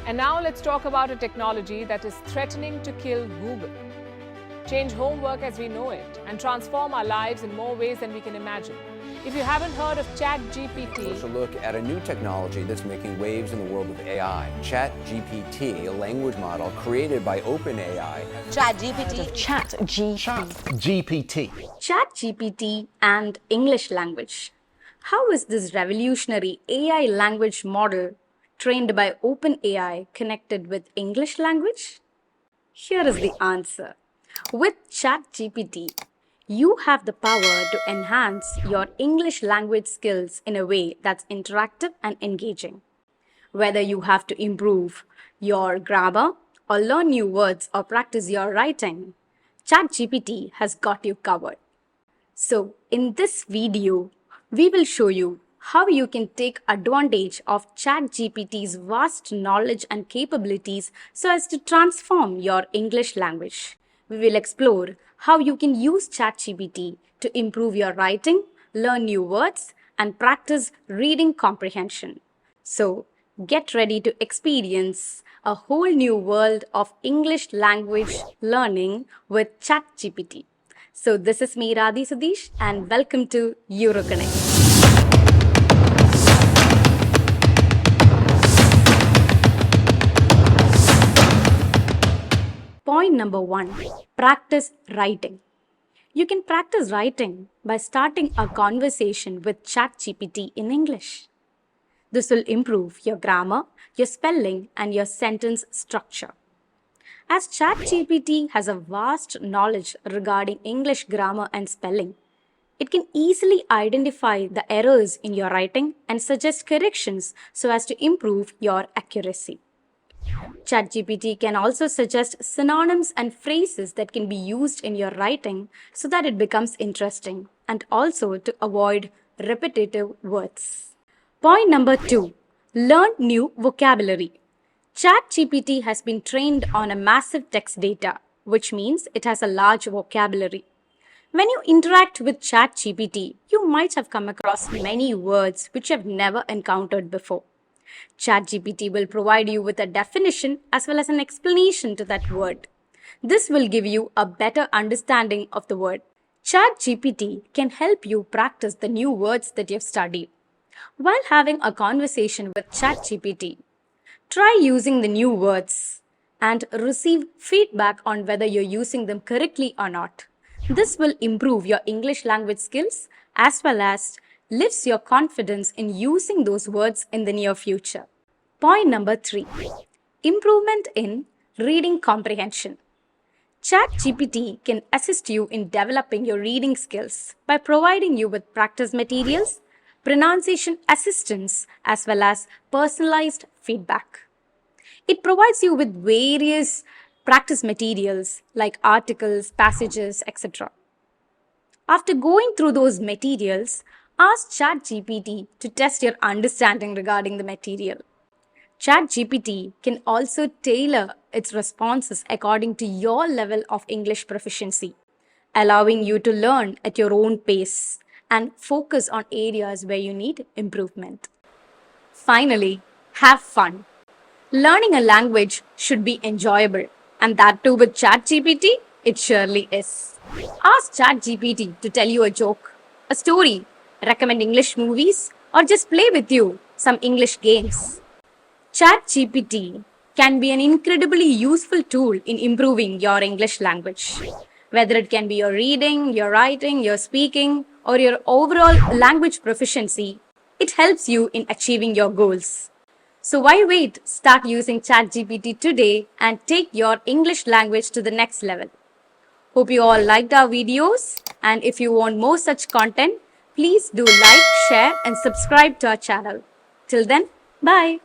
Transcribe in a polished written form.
And now let's talk about a technology that is threatening to kill Google, change homework as we know it, and transform our lives in more ways than we can imagine. If you haven't heard of ChatGPT, closer look at a new technology that's making waves in the world of AI. ChatGPT, a language model created by OpenAI. ChatGPT and English language. How is this revolutionary AI language model trained by OpenAI connected with English language? Here is the answer. With ChatGPT, you have the power to enhance your English language skills in a way that's interactive and engaging. Whether you have to improve your grammar or learn new words or practice your writing, ChatGPT has got you covered. So, in this video, we will show you how you can take advantage of ChatGPT's vast knowledge and capabilities so as to transform your English language. We will explore how you can use ChatGPT to improve your writing, learn new words, and practice reading comprehension. So, get ready to experience a whole new world of English language learning with ChatGPT. So, this is me, Radhi Sadish, and welcome to EuroConnect. Point number 1, practice writing. You can practice writing by starting a conversation with ChatGPT in English. This will improve your grammar, your spelling, and your sentence structure. As ChatGPT has a vast knowledge regarding English grammar and spelling, it can easily identify the errors in your writing and suggest corrections so as to improve your accuracy. ChatGPT can also suggest synonyms and phrases that can be used in your writing so that it becomes interesting, and also to avoid repetitive words. Point number 2, learn new vocabulary. ChatGPT has been trained on a massive text data, which means it has a large vocabulary. When you interact with ChatGPT, you might have come across many words which you have never encountered before. ChatGPT will provide you with a definition as well as an explanation to that word. This will give you a better understanding of the word. ChatGPT can help you practice the new words that you've studied. While having a conversation with ChatGPT, try using the new words and receive feedback on whether you're using them correctly or not. This will improve your English language skills as well as lifts your confidence in using those words in the near future. Point number 3, improvement in reading comprehension. ChatGPT can assist you in developing your reading skills by providing you with practice materials, pronunciation assistance, as well as personalized feedback. It provides you with various practice materials like articles, passages, etc. After going through those materials, ask ChatGPT to test your understanding regarding the material. ChatGPT can also tailor its responses according to your level of English proficiency, allowing you to learn at your own pace and focus on areas where you need improvement. Finally, have fun. Learning a language should be enjoyable, and that too with ChatGPT, it surely is. Ask ChatGPT to tell you a joke, a story, recommend English movies, or just play with you some English games. ChatGPT can be an incredibly useful tool in improving your English language. Whether it can be your reading, your writing, your speaking, or your overall language proficiency, it helps you in achieving your goals. So why wait? Start using ChatGPT today and take your English language to the next level. Hope you all liked our videos, and if you want more such content, please do like, share and subscribe to our channel. Till then, bye.